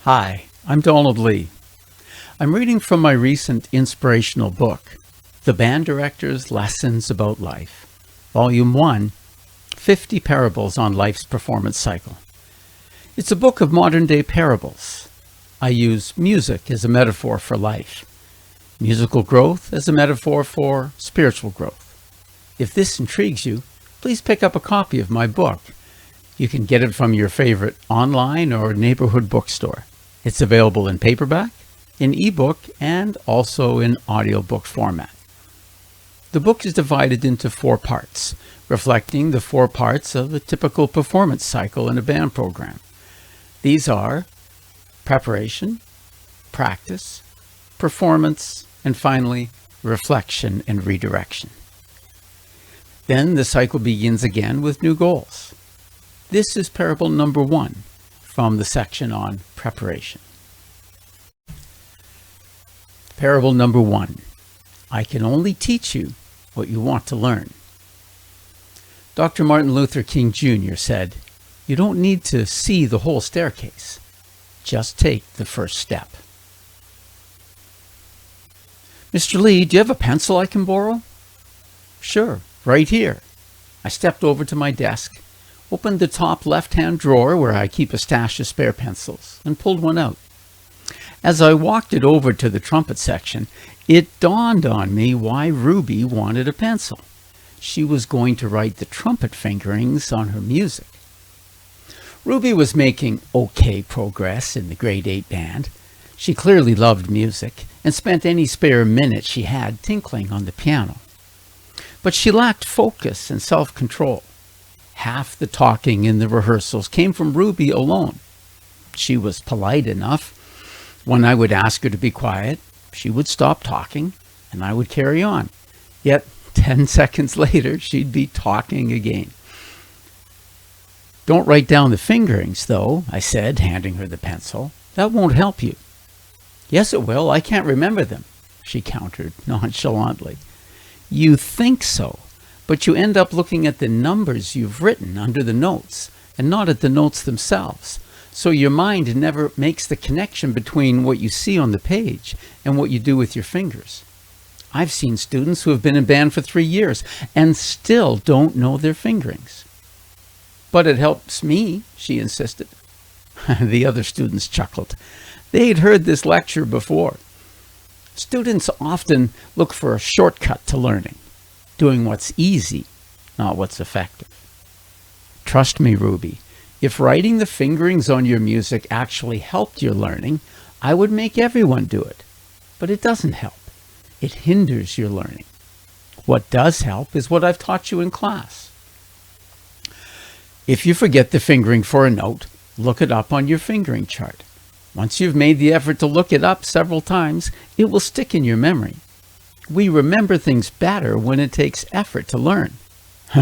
Hi, I'm Donald Lee. I'm reading from my recent inspirational book, The Band Director's Lessons About Life, Volume 1, 50 Parables on Life's Performance Cycle. It's a book of modern-day parables. I use music as a metaphor for life, musical growth as a metaphor for spiritual growth. If this intrigues you, please pick up a copy of my book. You can get it from your favorite online or neighborhood bookstore. It's available in paperback, in ebook, and also in audiobook format. The book is divided into 4 parts, reflecting the 4 parts of a typical performance cycle in a band program. These are preparation, practice, performance, and finally, reflection and redirection. Then the cycle begins again with new goals. This is parable number 1 from the section on preparation. Parable number 1. I can only teach you what you want to learn. Dr. Martin Luther King Jr. said, "You don't need to see the whole staircase. Just take the first step." "Mr. Lee, do you have a pencil I can borrow?" "Sure, right here." I stepped over to my desk, opened the top left-hand drawer where I keep a stash of spare pencils, and pulled one out. As I walked it over to the trumpet section, it dawned on me why Ruby wanted a pencil. She was going to write the trumpet fingerings on her music. Ruby was making okay progress in the grade 8 band. She clearly loved music and spent any spare minute she had tinkling on the piano. But she lacked focus and self-control. Half the talking in the rehearsals came from Ruby alone. She was polite enough. When I would ask her to be quiet, she would stop talking, and I would carry on. Yet 10 seconds later, she'd be talking again. "Don't write down the fingerings, though," I said, handing her the pencil. "That won't help you." "Yes, it will. I can't remember them," she countered nonchalantly. "You think so, but you end up looking at the numbers you've written under the notes and not at the notes themselves. So your mind never makes the connection between what you see on the page and what you do with your fingers. I've seen students who have been in band for 3 years and still don't know their fingerings." "But it helps me," she insisted. The other students chuckled. They'd heard this lecture before. Students often look for a shortcut to learning, doing what's easy, not what's effective. Trust me, Ruby, if writing the fingerings on your music actually helped your learning, I would make everyone do it. But it doesn't help. It hinders your learning. What does help is what I've taught you in class. If you forget the fingering for a note, look it up on your fingering chart. Once you've made the effort to look it up several times, it will stick in your memory. We remember things better when it takes effort to learn.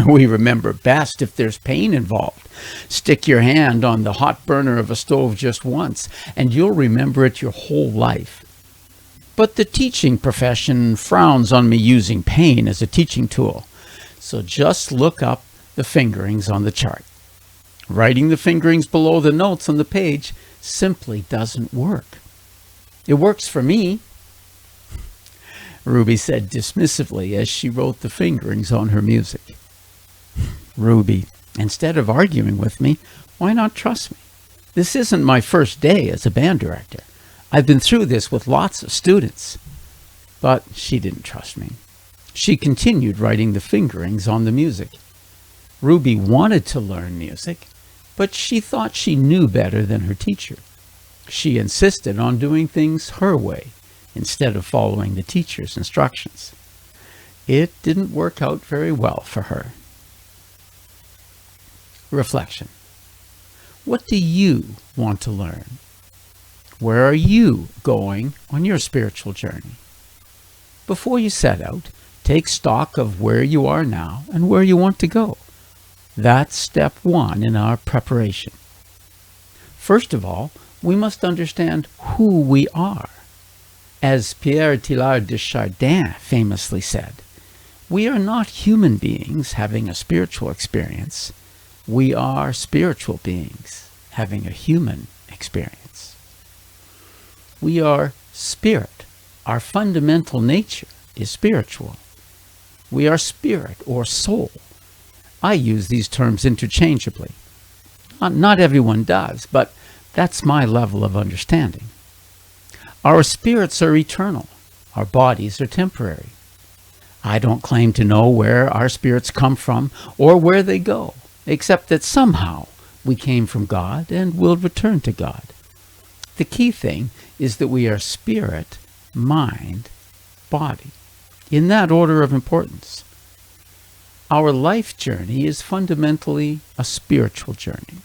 We remember best if there's pain involved. Stick your hand on the hot burner of a stove just once, and you'll remember it your whole life. But the teaching profession frowns on me using pain as a teaching tool, so just look up the fingerings on the chart. Writing the fingerings below the notes on the page simply doesn't work. It works for me, Ruby said dismissively as she wrote the fingerings on her music. "Ruby, instead of arguing with me, why not trust me? This isn't my first day as a band director. I've been through this with lots of students." But she didn't trust me. She continued writing the fingerings on the music. Ruby wanted to learn music, but she thought she knew better than her teacher. She insisted on doing things her way instead of following the teacher's instructions. It didn't work out very well for her. Reflection. What do you want to learn? Where are you going on your spiritual journey? Before you set out, take stock of where you are now and where you want to go. That's step 1 in our preparation. First of all, we must understand who we are. As Pierre Teilhard de Chardin famously said, we are not human beings having a spiritual experience. We are spiritual beings having a human experience. We are spirit. Our fundamental nature is spiritual. We are spirit or soul. I use these terms interchangeably. Not everyone does, but that's my level of understanding. Our spirits are eternal. Our bodies are temporary. I don't claim to know where our spirits come from or where they go, except that somehow we came from God and will return to God. The key thing is that we are spirit, mind, body, in that order of importance. Our life journey is fundamentally a spiritual journey.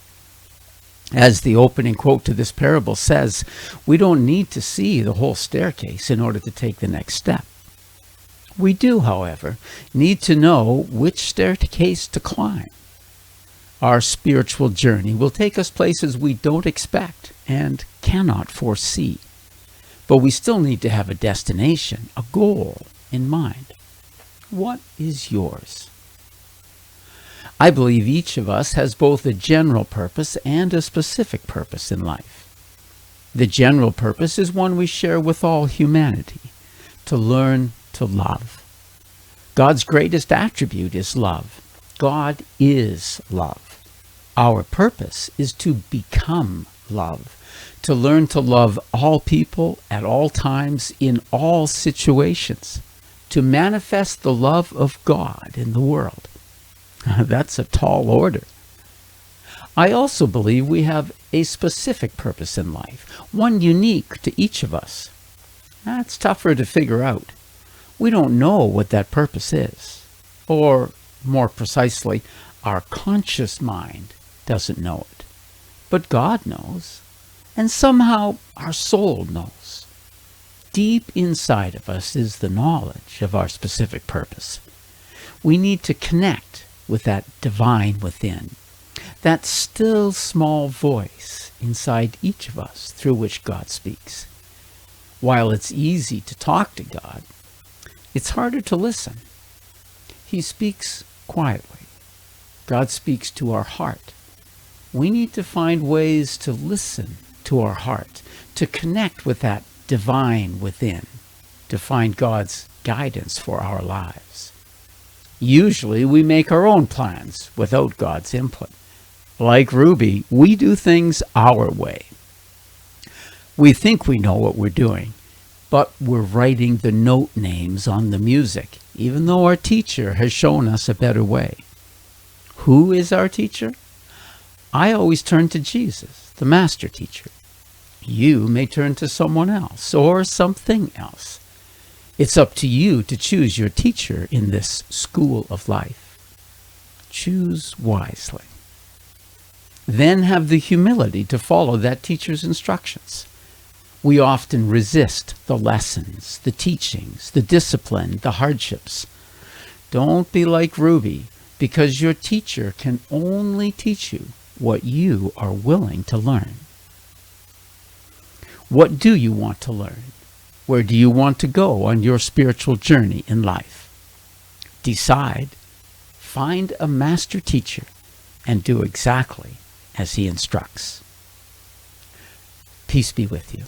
As the opening quote to this parable says, we don't need to see the whole staircase in order to take the next step. We do, however, need to know which staircase to climb. Our spiritual journey will take us places we don't expect and cannot foresee. But we still need to have a destination, a goal in mind. What is yours? I believe each of us has both a general purpose and a specific purpose in life. The general purpose is one we share with all humanity, to learn to love. God's greatest attribute is love. God is love. Our purpose is to become love, to learn to love all people at all times in all situations, to manifest the love of God in the world. That's a tall order. I also believe we have a specific purpose in life, one unique to each of us. That's tougher to figure out. We don't know what that purpose is. Or, more precisely, our conscious mind doesn't know it. But God knows, and somehow our soul knows. Deep inside of us is the knowledge of our specific purpose. We need to connect with that divine within, that still small voice inside each of us through which God speaks. While it's easy to talk to God, it's harder to listen. He speaks quietly. God speaks to our heart. We need to find ways to listen to our heart, to connect with that divine within, to find God's guidance for our lives. Usually we make our own plans without God's input. Like Ruby, we do things our way. We think we know what we're doing, but we're writing the note names on the music, even though our teacher has shown us a better way. Who is our teacher? I always turn to Jesus, the master teacher. You may turn to someone else or something else. It's up to you to choose your teacher in this school of life. Choose wisely. Then have the humility to follow that teacher's instructions. We often resist the lessons, the teachings, the discipline, the hardships. Don't be like Ruby, because your teacher can only teach you what you are willing to learn. What do you want to learn? Where do you want to go on your spiritual journey in life? Decide, find a master teacher, and do exactly as he instructs. Peace be with you.